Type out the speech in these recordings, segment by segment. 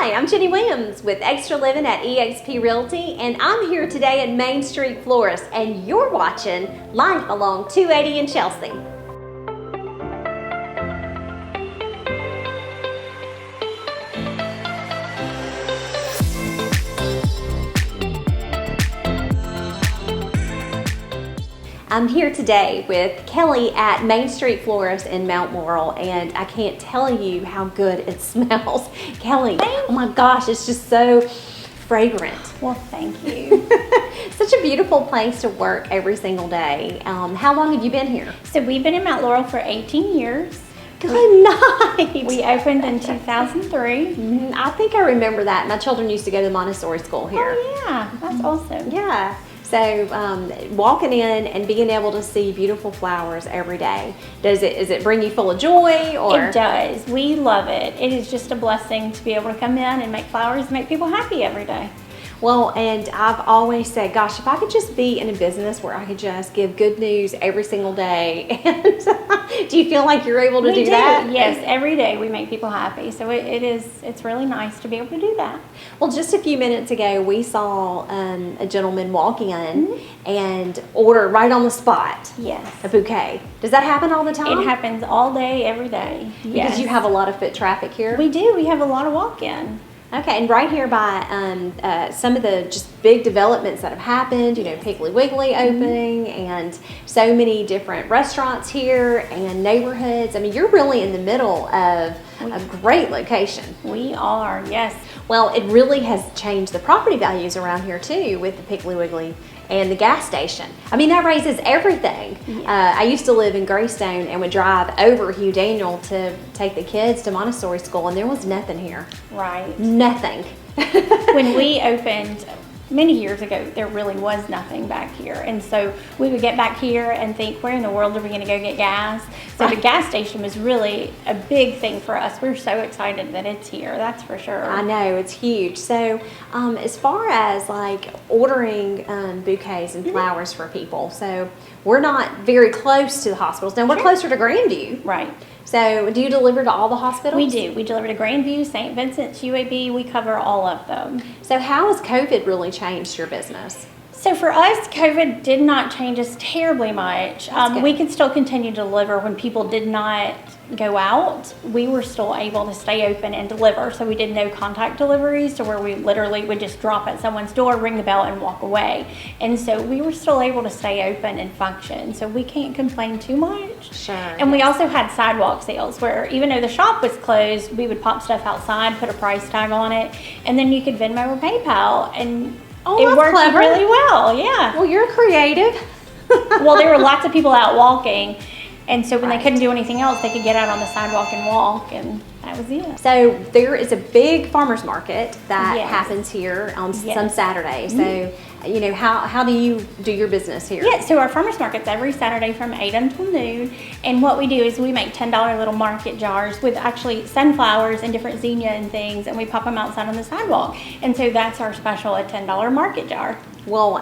Hi, I'm Jenny Williams with Extra Living at eXp Realty, and I'm here today at Main Street Florist, and you're watching Life Along 280 in Chelsea. I'm here today with Kelly at Main Street Florist in Mount Laurel, and I can't tell you how good it smells. Kelly, oh my gosh, it's just so fragrant. Well, thank you. Such a beautiful place to work every single day. How long have you been here? So we've been in Mount Laurel for 18 years. Good night. We opened in 2003. I think I remember that. My children used to go to Montessori school here. Oh yeah, that's awesome. Yeah. So walking in and being able to see beautiful flowers every day, does it bring you full of joy? Or? It does. We love it. It is just a blessing to be able to come in and make flowers and make people happy every day. Well, and I've always said, gosh, if I could just be in a business where I could just give good news every single day. And do you feel like you're able to do that? Yes, every day we make people happy. So it's really nice to be able to do that. Well, just a few minutes ago, we saw a gentleman walk in and order right on the spot. Yes. A bouquet. Does that happen all the time? It happens all day, every day. Yes. Because you have a lot of foot traffic here? We do. We have a lot of walk-in. Okay, and right here by some of the just big developments that have happened, you know, Piggly Wiggly opening and so many different restaurants here and neighborhoods. I mean, you're really in the middle of a great location. We are, yes. Well, it really has changed the property values around here too with the Piggly Wiggly and the gas station. I mean, that raises everything. Yeah. I used to live in Greystone and would drive over Hugh Daniel to take the kids to Montessori school, and there was nothing here. Right. Nothing. When we opened many years ago, there really was nothing back here. And so we would get back here and think, where in the world are we going to go get gas? So the gas station was really a big thing for us. We're so excited that it's here, that's for sure. I know, it's huge. So as far as like ordering bouquets and flowers for people, so we're not very close to the hospitals. Now we're closer to Grandview. Right. So do you deliver to all the hospitals? We do. We deliver to Grandview, St. Vincent's, UAB. We cover all of them. So how has COVID really changed your business? So for us, COVID did not change us terribly much. We could still continue to deliver when people did not go out. We were still able to stay open and deliver. So we did no contact deliveries, to where we literally would just drop at someone's door, ring the bell, and walk away. And so we were still able to stay open and function. So we can't complain too much. Sure. And we also had sidewalk sales where even though the shop was closed, we would pop stuff outside, put a price tag on it, and then you could Venmo or PayPal, and it worked really well. Yeah. Well, you're creative. Well, there were lots of people out walking, and so when they couldn't do anything else, they could get out on the sidewalk and walk, and that was it. So there is a big farmers market that happens here on some Saturdays. So, you know, how do you do your business here? Yeah, so our farmers market's every Saturday from 8 until noon, and what we do is we make $10 little market jars with actually sunflowers and different zinnia and things, and we pop them outside on the sidewalk, and so that's our special, a $10 market jar. Well,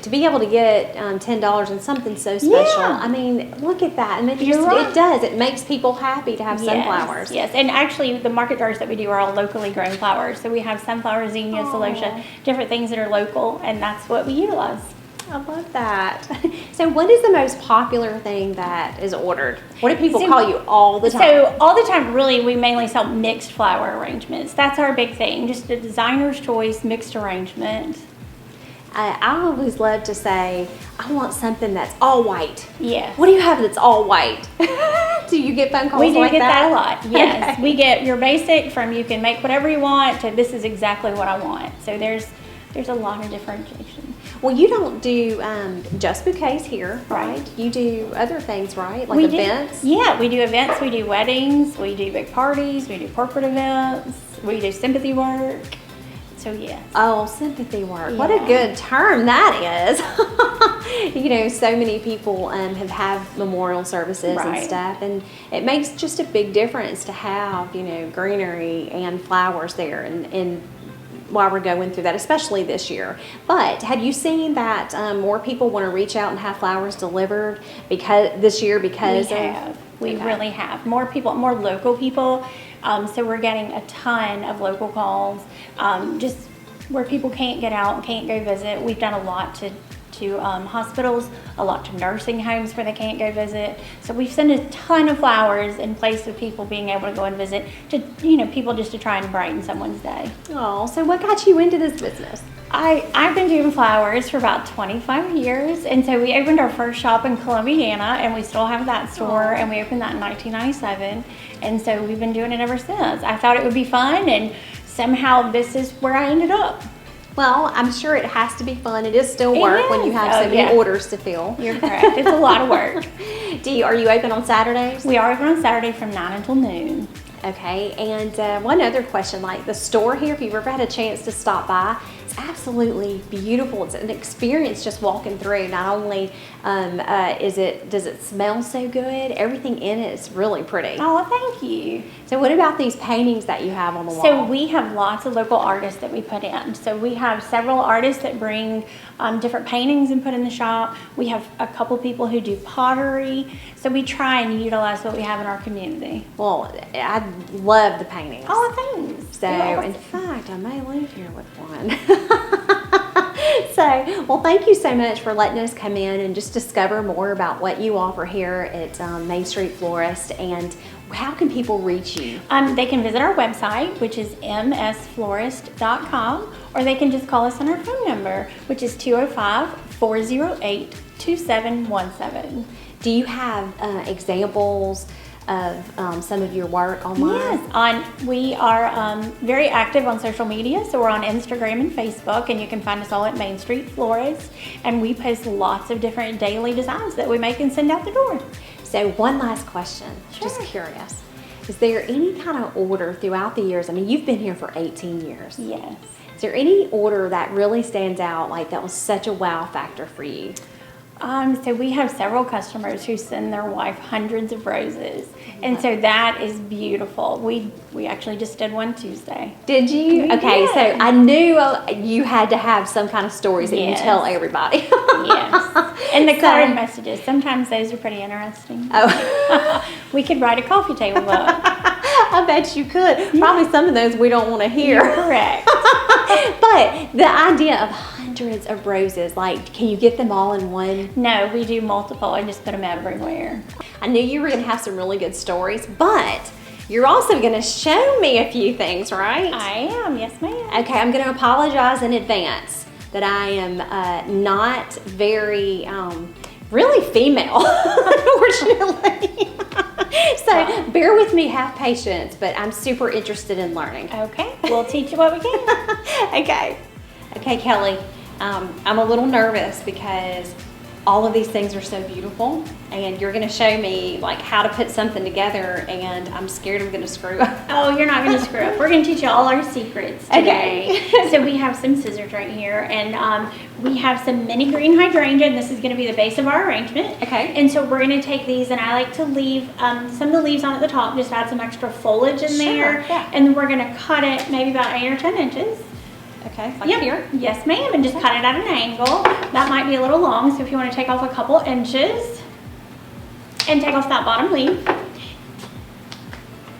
to be able to get $10 and something so special, I mean, look at that. And it does. It makes people happy to have sunflowers. Yes, and actually the market jars that we do are all locally grown flowers. So we have sunflower, zinnia, celosia, different things that are local, and that's what we utilize. I love that. So what is the most popular thing that is ordered? What do people call you all the time? So all the time, really, we mainly sell mixed flower arrangements. That's our big thing, just a designer's choice mixed arrangement. I always love to say, I want something that's all white. Yeah. What do you have that's all white? Do you get phone calls like that? We do get that a lot, yes. Okay. We get your basic from you can make whatever you want to this is exactly what I want. So there's a lot of differentiation. Well, you don't do just bouquets here, right? You do other things, right? Like events? Yeah, we do events. We do weddings. We do big parties. We do corporate events. We do sympathy work. So yeah. Oh, sympathy work. Yeah. What a good term that is. You know, so many people have memorial services and stuff, and it makes just a big difference to have, you know, greenery and flowers there and while we're going through that, especially this year. But have you seen that more people want to reach out and have flowers delivered this year because we really have more people, more local people. So we're getting a ton of local calls, just where people can't get out and can't go visit. We've done a lot to hospitals, a lot to nursing homes where they can't go visit. So we've sent a ton of flowers in place of people being able to go and visit, to people just to try and brighten someone's day. Oh, so what got you into this business? I've been doing flowers for about 25 years, and so we opened our first shop in Columbiana, and we still have that store, and we opened that in 1997, and so we've been doing it ever since. I thought it would be fun, and somehow this is where I ended up. Well, I'm sure it has to be fun. It is still work when you have so many orders to fill. You're correct. It's a lot of work. Are you open on Saturdays? We are open on Saturday from 9 until noon. Okay, and one other question, like the store here, if you've ever had a chance to stop by, it's absolutely beautiful. It's an experience just walking through. Not only does it smell so good, everything in it is really pretty. Oh, thank you. So what about these paintings that you have on the wall? So we have lots of local artists that we put in. So we have several artists that bring different paintings and put in the shop. We have a couple people who do pottery. So we try and utilize what we have in our community. Well, I love the paintings. Oh, thanks. So, in fact, I may leave here with one. So, well, thank you so much for letting us come in and just discover more about what you offer here at Main Street Florist. And how can people reach you? They can visit our website, which is msflorist.com, or they can just call us on our phone number, which is 205-408-2717. Do you have examples of some of your work online? Yes, we are very active on social media, so we're on Instagram and Facebook, and you can find us all at Main Street Florist, and we post lots of different daily designs that we make and send out the door. So one last question, just curious. Is there any kind of order throughout the years? I mean, you've been here for 18 years. Yes. Is there any order that really stands out, like that was such a wow factor for you? So we have several customers who send their wife hundreds of roses, and so that is beautiful. We actually just did one Tuesday. Did you? Okay, so I knew you had to have some kind of stories that you tell everybody. Yes, and the card messages, sometimes those are pretty interesting. Oh. We could write a coffee table book. I bet you could. Probably some of those we don't want to hear. You're correct. But the idea of hundreds of roses, like, can you get them all in one? No, we do multiple. I just put them everywhere. I knew you were going to have some really good stories, but you're also going to show me a few things, right? I am, yes ma'am. Okay, I'm going to apologize in advance that I am not very, really female, unfortunately. So bear with me, have patience, but I'm super interested in learning. Okay, we'll teach you what we can. Okay, Kelly, I'm a little nervous because all of these things are so beautiful, and you're going to show me like how to put something together, and I'm scared I'm going to screw up. Oh, you're not going to screw up. We're going to teach you all our secrets today. Okay. So we have some scissors right here, and we have some mini green hydrangea, and this is going to be the base of our arrangement. Okay. And so we're going to take these, and I like to leave some of the leaves on at the top, just add some extra foliage in there, and then we're going to cut it maybe about 8 or 10 inches. Okay, like here? Yes, ma'am, and just cut it at an angle. That might be a little long, so if you want to take off a couple inches and take off that bottom leaf.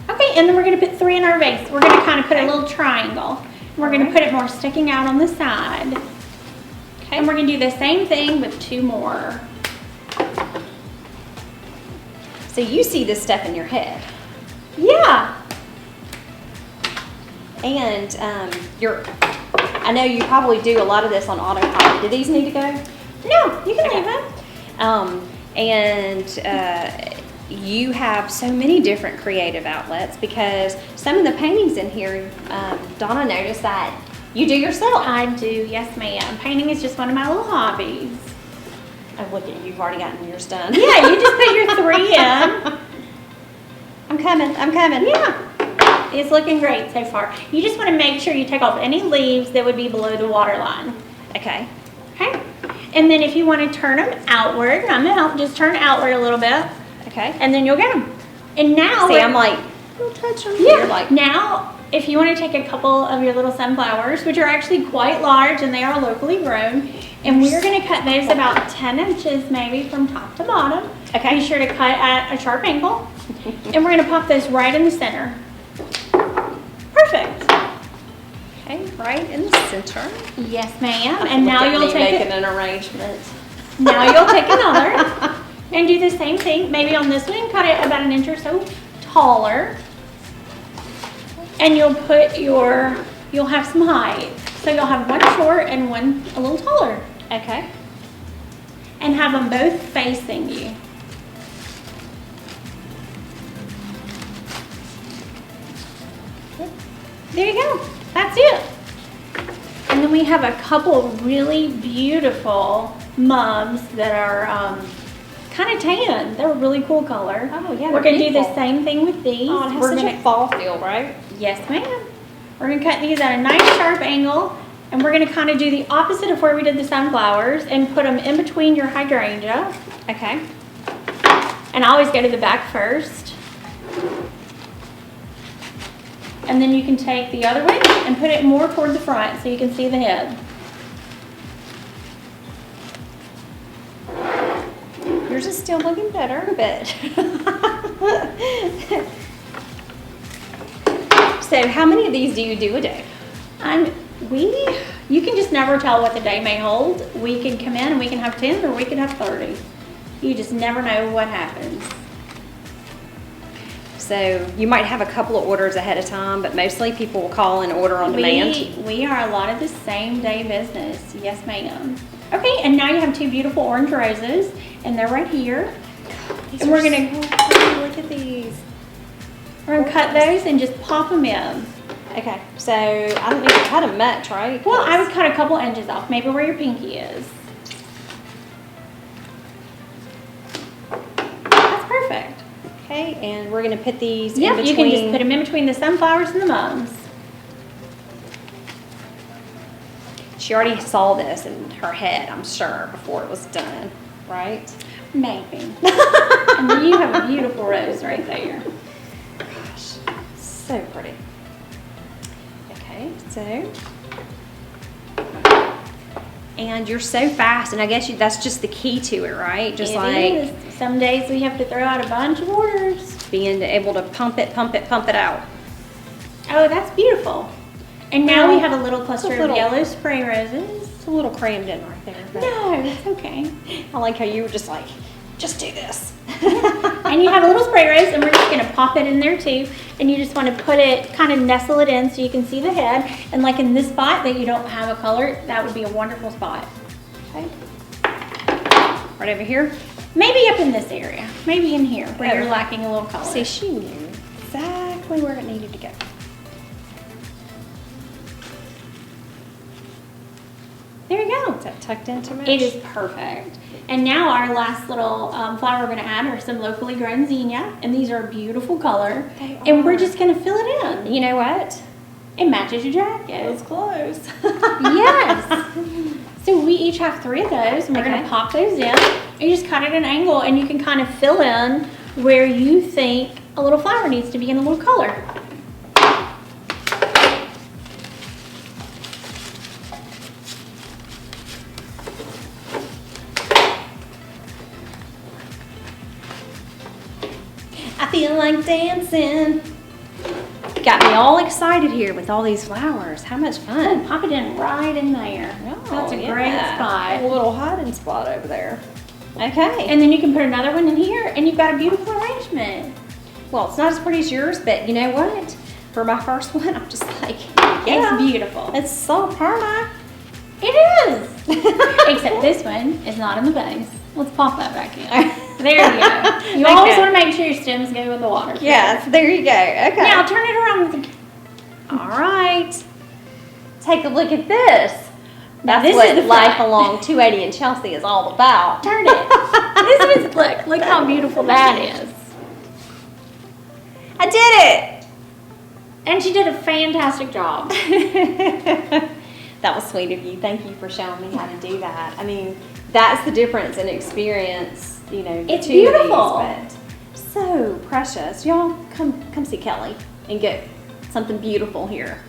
Okay, and then we're going to put 3 in our vase. We're going to kind of put a little triangle. We're going to put it more sticking out on the side. Okay. And we're going to do the same thing with 2 more. So you see this stuff in your head. Yeah. And I know you probably do a lot of this on autopilot. Do these need to go? No, you can leave them. You have so many different creative outlets because some of the paintings in here, Donna noticed that you do yourself. I do, yes ma'am. Painting is just one of my little hobbies. Oh, look at you, you've already gotten yours done. Yeah, you just put your 3 in. I'm coming. Yeah. It's looking great so far. You just want to make sure you take off any leaves that would be below the water line. Okay. Okay. And then if you want to turn them outward, just turn outward a little bit. Okay. And then you'll get them. And now, see, I'm like, don't touch them. Yeah. You're like, now, if you want to take a couple of your little sunflowers, which are actually quite large and they are locally grown, and we're going to cut those about 10 inches maybe from top to bottom. Okay. Be sure to cut at a sharp angle. And we're going to pop those right in the center. Okay, right in the center. Yes, ma'am. And now you'll take making an arrangement. Now you'll take another and do the same thing. Maybe on this one, cut it about an inch or so taller. And you'll have some height. So you'll have one short and one a little taller. Okay. And have them both facing you. There you go. That's it. And then we have a couple really beautiful mums that are kind of tan. They're a really cool color. Oh, yeah. We're going to do the same thing with these. Oh, it has such a fall feel, right? Yes, ma'am. We're going to cut these at a nice sharp angle, and we're going to kind of do the opposite of where we did the sunflowers and put them in between your hydrangea. Okay. And I always go to the back first. And then you can take the other one and put it more toward the front so you can see the head. Yours is still looking better, but. So how many of these do you do a day? You can just never tell what the day may hold. We can come in and we can have 10 or we can have 30. You just never know what happens. So you might have a couple of orders ahead of time, but mostly people will call and order on demand. We are a lot of the same day business. Yes, ma'am. Okay, and now you have two beautiful orange roses, and they're right here. And we're gonna look at these. We're gonna cut those and just pop them in. Okay, so I don't need to cut them much, right? Well, I would cut a couple inches off, maybe where your pinky is. That's perfect. Okay, and we're gonna put these in between. You can just put them in between the sunflowers and the mums. She already saw this in her head, I'm sure, before it was done, right? Maybe. And then you have a beautiful rose right there. Gosh, so pretty. Okay, so. And you're so fast, and I guess that's just the key to it, right? Just it like is. Some days we have to throw out a bunch of orders. Being able to pump it out. Oh, that's beautiful. And now we have a little cluster of yellow spray roses. It's a little crammed in right there. No, it's okay. I like how you were just like, just do this. And you have a little spray rose, and we're just going to pop it in there too. And you just want to put it, kind of nestle it in so you can see the head. And like in this spot that you don't have a color, that would be a wonderful spot. Okay. Right over here? Maybe up in this area. Maybe in here where you're lacking a little color. See, she knew exactly where it needed to go. There you go. Is that tucked into much? It is perfect. And now our last little flower we're going to add are some locally grown zinnia. And these are a beautiful color. And we're just going to fill it in. You know what? It matches your jacket. It's close. Yes. So we each have 3 of those. And we're going to pop those in. And you just cut it at an angle. And you can kind of fill in where you think a little flower needs to be in a little color. I feel like dancing. Got me all excited here with all these flowers. How much fun. Pop it in right in there. Oh, that's a great spot. A little hiding spot over there. Okay. And then you can put another one in here and you've got a beautiful arrangement. Well, it's not as pretty as yours, but you know what? For my first one, I'm just like, yeah. It's beautiful. It's so pretty. It is. Except this one is not in the base. Let's pop that back in. There you go. You always want to make sure your stems go in the water. Yes, there you go. Okay. Now turn it around. All right. Take a look at this. Now That's what life along 280 in Chelsea is all about. Turn it. This is, look how beautiful that is. I did it. And she did a fantastic job. That was sweet of you. Thank you for showing me how to do that. I mean, that's the difference in experience, you know. It's beautiful. But so precious. Y'all come see Kelly and get something beautiful here.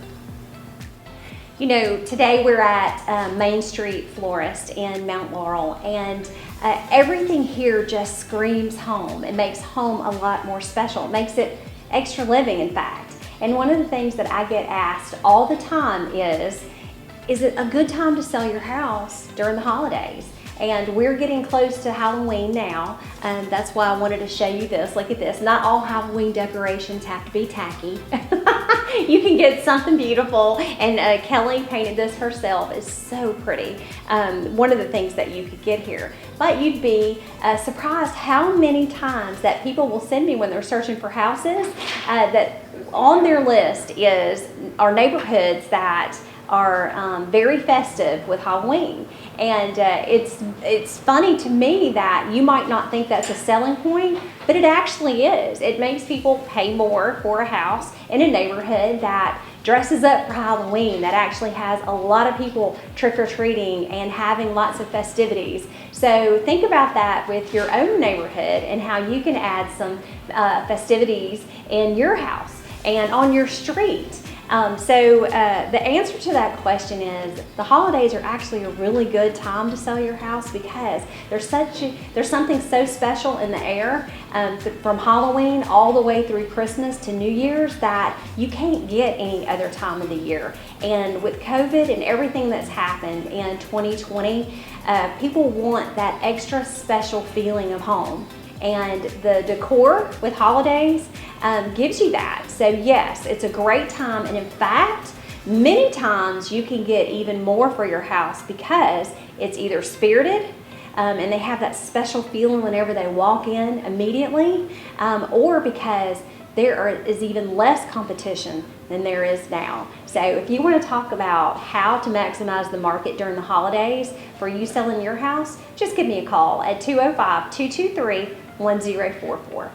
You know, today we're at Main Street Florist in Mount Laurel, and everything here just screams home. It makes home a lot more special. It makes it extra living, in fact. And one of the things that I get asked all the time is it a good time to sell your house during the holidays? And we're getting close to Halloween now, and that's why I wanted to show you this. Look at this. Not all Halloween decorations have to be tacky. You can get something beautiful, and Kelly painted this herself. It's so pretty. One of the things that you could get here. But you'd be surprised how many times that people will send me when they're searching for houses that on their list are neighborhoods that are very festive with Halloween. And it's funny to me that you might not think that's a selling point, but it actually is. It makes people pay more for a house in a neighborhood that dresses up for Halloween, that actually has a lot of people trick-or-treating and having lots of festivities. So think about that with your own neighborhood and how you can add some festivities in your house and on your street. So the answer to that question is the holidays are actually a really good time to sell your house because there's something so special in the air from Halloween all the way through Christmas to New Year's that you can't get any other time of the year. And with COVID and everything that's happened in 2020, people want that extra special feeling of home. And the decor with holidays gives you that. So yes, it's a great time. And in fact, many times you can get even more for your house because it's either spirited and they have that special feeling whenever they walk in immediately, or because there is even less competition than there is now. So if you want to talk about how to maximize the market during the holidays for you selling your house, just give me a call at 205-223-1044.